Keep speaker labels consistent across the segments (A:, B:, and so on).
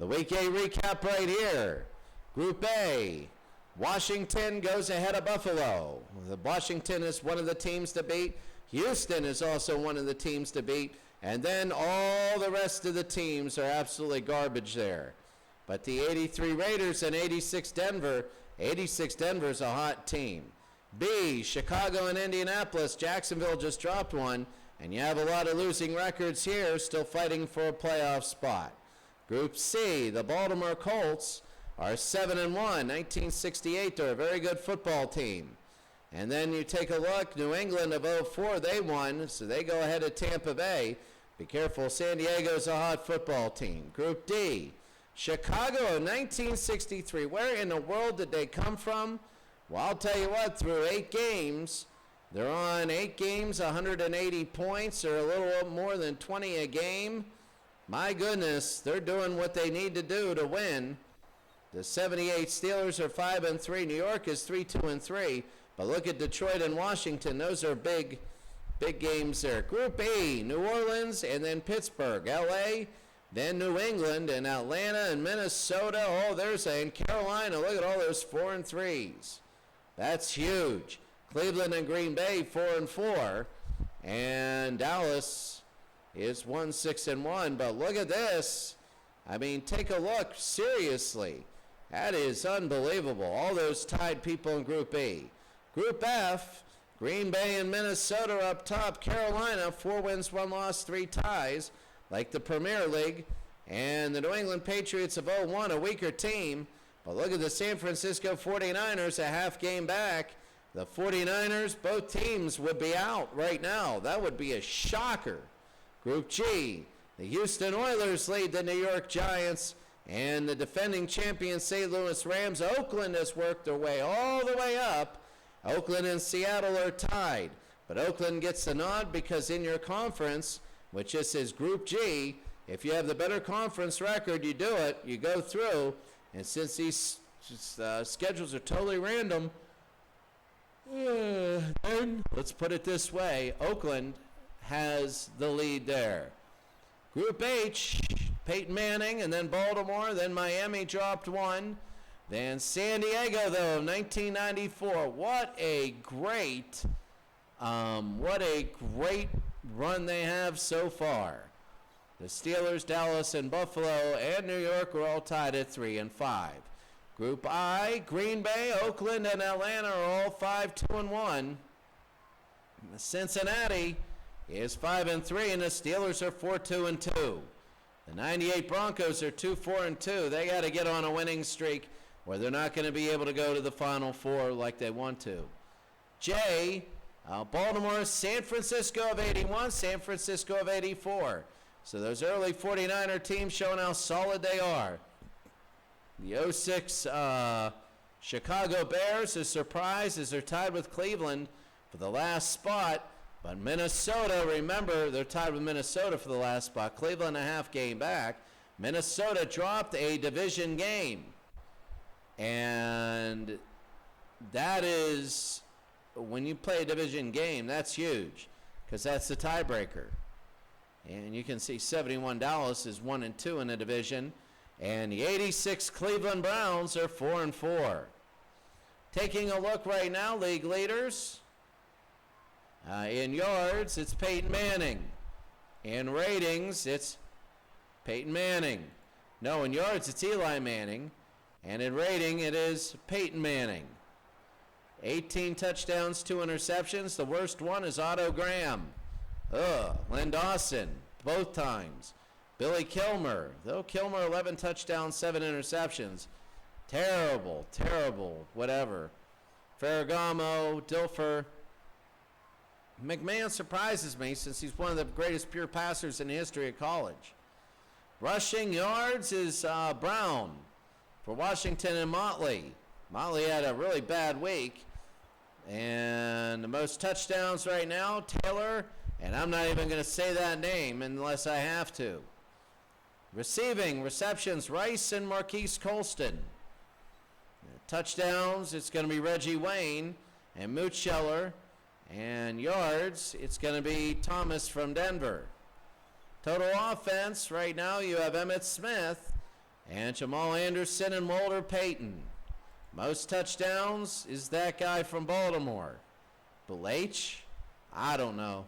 A: The Week A recap right here. Group A, Washington goes ahead of Buffalo. Washington is one of the teams to beat. Houston is also one of the teams to beat. And then all the rest of the teams are absolutely garbage there. But the 83 Raiders and 86 Denver is a hot team. B, Chicago and Indianapolis. Jacksonville just dropped one. And you have a lot of losing records here, still fighting for a playoff spot. Group C, the Baltimore Colts are 7-1. 1968, they're a very good football team. And then you take a look, New England of 04, they won, so they go ahead of Tampa Bay. Be careful, San Diego's a hot football team. Group D, Chicago of 1963. Where in the world did they come from? Well, I'll tell you what, through 8 games, they're on 8 games, 180 points, or a little more than 20 a game. My goodness, they're doing what they need to do to win. The 78 Steelers are 5-3. New York is 3-2-3. But look at Detroit and Washington. Those are big games there. Group E, New Orleans and then Pittsburgh. LA, then New England and Atlanta and Minnesota. Oh, there's and Carolina. Look at all those 4-3s. That's huge. Cleveland and Green Bay 4-4. And Dallas is 1-6-1. But look at this. I mean, take a look. Seriously. That is unbelievable. All those tied people in Group E. Group F, Green Bay and Minnesota up top. Carolina, 4 wins, 1 loss, 3 ties, like the Premier League. And the New England Patriots of 01, a weaker team. But look at the San Francisco 49ers, a half game back. The 49ers, both teams would be out right now. That would be a shocker. Group G, the Houston Oilers lead the New York Giants. And the defending champion St. Louis Rams. Oakland has worked their way all the way up. Oakland and Seattle are tied. But Oakland gets the nod because in your conference, which this is Group G, if you have the better conference record, you do it. You go through. And since these schedules are totally random, then let's put it this way. Oakland has the lead there. Group H, Peyton Manning, and then Baltimore, then Miami dropped 1. Then San Diego, though, 1994. What a great run they have so far. The Steelers, Dallas, and Buffalo, and New York are all tied at 3-5. Group I, Green Bay, Oakland, and Atlanta are all 5-2-1. Cincinnati is 5-3, and the Steelers are 4-2-2. The 98 Broncos are 2-4-2. They got to get on a winning streak where they're not going to be able to go to the Final Four like they want to. J, Baltimore, San Francisco of 81, San Francisco of 84. So those early 49er teams showing how solid they are. The 06 Chicago Bears is surprised as they're tied with Cleveland for the last spot. But Minnesota, remember, they're tied with Minnesota for the last spot. Cleveland a half game back. Minnesota dropped a division game. And that is, when you play a division game, that's huge because that's the tiebreaker. And you can see 71 Dallas is 1-2 in the division. And the 86 Cleveland Browns are 4-4. Taking a look right now, league leaders. In yards, it's Peyton Manning. In ratings, it's Peyton Manning. No, in yards, it's Eli Manning. And in rating, it is Peyton Manning. 18 touchdowns, 2 interceptions. The worst one is Otto Graham. Len Dawson, both times. Billy Kilmer, though Kilmer 11 touchdowns, 7 interceptions. Terrible, whatever. Ferragamo, Dilfer. McMahon surprises me since he's one of the greatest pure passers in the history of college. Rushing yards is Brown for Washington and Motley. Motley had a really bad week. And the most touchdowns right now, Taylor, and I'm not even going to say that name unless I have to. Receiving, receptions, Rice and Marquise Colston. Touchdowns, it's going to be Reggie Wayne and Moocheller. And yards, it's going to be Thomas from Denver. Total offense, right now you have Emmitt Smith and Jamal Anderson and Walter Payton. Most touchdowns is that guy from Baltimore. Bill H? I don't know.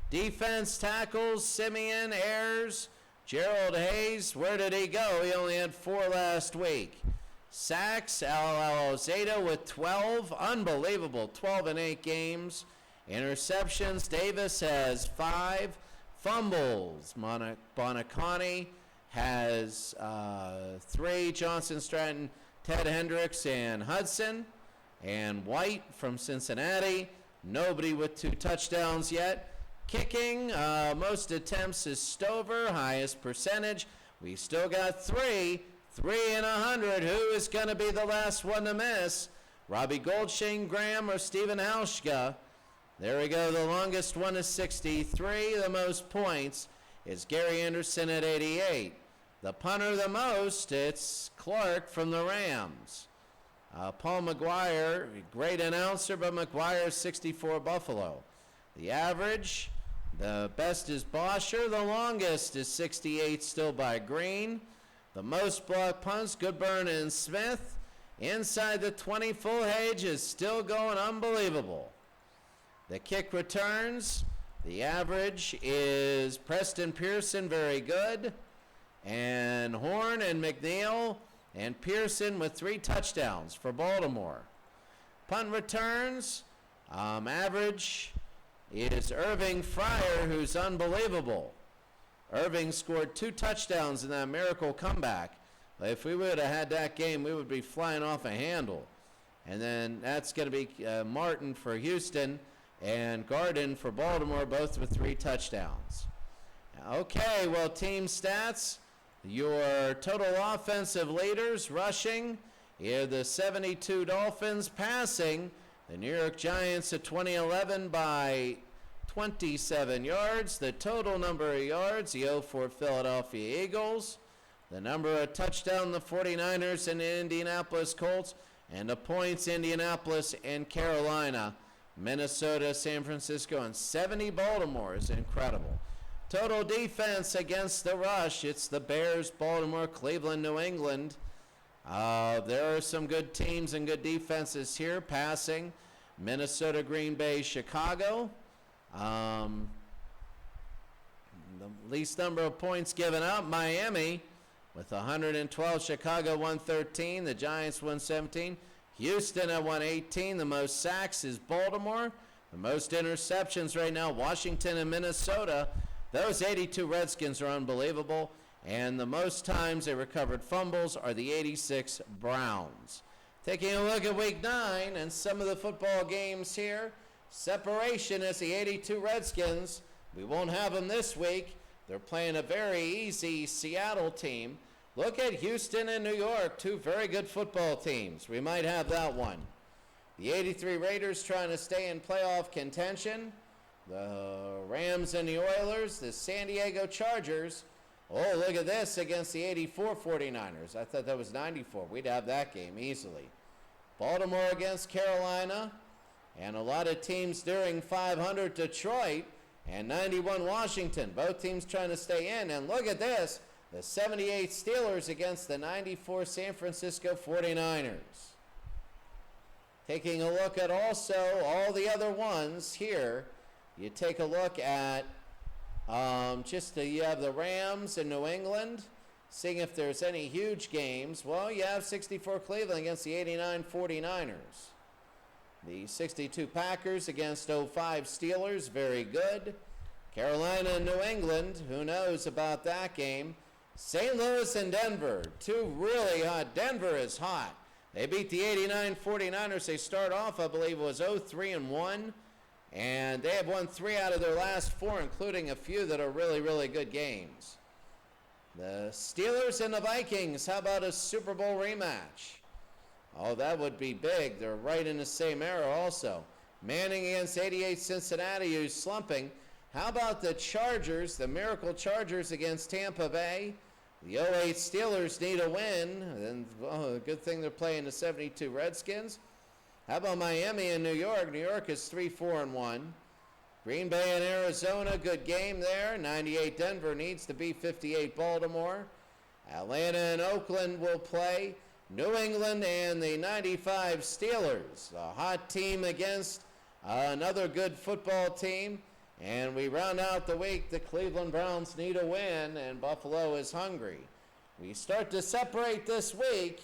A: Defense tackles, Simeon, Ayers, Gerald Hayes. Where did he go? He only had 4 last week. Sacks, Al Alzado with 12. Unbelievable, 12 in 8 games. Interceptions, Davis has 5. Fumbles, Bonacani has 3. Johnson, Stratton, Ted Hendricks, and Hudson. And White from Cincinnati. Nobody with 2 touchdowns yet. Kicking, most attempts is Stover, highest percentage. We still got 3 in 100. Who is going to be the last one to miss? Robbie Goldshane, Graham, or Stephen Hauschka? There we go. The longest one is 63. The most points is Gary Anderson at 88. The punter the most, it's Clark from the Rams. Paul McGuire, great announcer, but McGuire 64 Buffalo. The average, the best is Bosher. The longest is 68, still by Green. The most blocked punts, Goodburn and Smith. Inside the 20, Fullhage is still going unbelievable. The kick returns, the average is Preston Pearson, very good. And Horn and McNeil and Pearson with 3 touchdowns for Baltimore. Punt returns, average is Irving Fryer, who's unbelievable. Irving scored 2 touchdowns in that miracle comeback. If we would have had that game, we would be flying off a handle. And then that's going to be Martin for Houston and Garden for Baltimore, both with 3 touchdowns. Okay, well, team stats. Your total offensive leaders rushing, here the 72 Dolphins. Passing, the New York Giants at 2011 by 27 yards. The total number of yards, the 04 Philadelphia Eagles. The number of touchdowns, the 49ers and the Indianapolis Colts. And the points, Indianapolis and Carolina. Minnesota, San Francisco, and 70 Baltimore is incredible. Total defense against the rush, it's the Bears, Baltimore, Cleveland, New England. There are some good teams and good defenses here. Passing, Minnesota, Green Bay, Chicago. The least number of points given up, Miami with 112, Chicago 113, the Giants 117. Houston at 118. The most sacks is Baltimore. The most interceptions right now, Washington and Minnesota. Those 82 Redskins are unbelievable. And the most times they recovered fumbles are the 86 Browns. Taking a look at Week 9 and some of the football games here. Separation is the 82 Redskins. We won't have them this week. They're playing a very easy Seattle team. Look at Houston and New York, 2 very good football teams. We might have that one. The 83 Raiders trying to stay in playoff contention. The Rams and the Oilers, the San Diego Chargers. Oh, look at this against the 84 49ers. I thought that was 94. We'd have that game easily. Baltimore against Carolina. And a lot of teams during 500, Detroit and 91 Washington. Both teams trying to stay in. And look at this. The 78 Steelers against the 94 San Francisco 49ers. Taking a look at also all the other ones here. You take a look at you have the Rams in New England, seeing if there's any huge games. Well, you have 64 Cleveland against the 89 49ers. The 62 Packers against 05 Steelers, very good. Carolina and New England, who knows about that game. St. Louis and Denver, 2 really hot. Denver is hot. They beat the 89 49ers. They start off, I believe, it was 0-3-1. And they have won 3 out of their last 4, including a few that are really, really good games. The Steelers and the Vikings, how about a Super Bowl rematch? Oh, that would be big. They're right in the same era also. Manning against 88 Cincinnati, who's slumping. How about the Chargers, the Miracle Chargers against Tampa Bay? The 08 Steelers need a win. And good thing they're playing the 72 Redskins. How about Miami and New York? New York is 3-4-1. Green Bay and Arizona, good game there. 98 Denver needs to beat 58 Baltimore. Atlanta and Oakland will play. New England and the 95 Steelers, a hot team against another good football team. And we round out the week. The Cleveland Browns need a win, and Buffalo is hungry. We start to separate this week,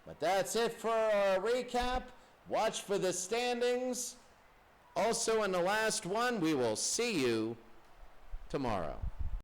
A: but that's it for our recap. Watch for the standings. Also in the last one, we will see you tomorrow.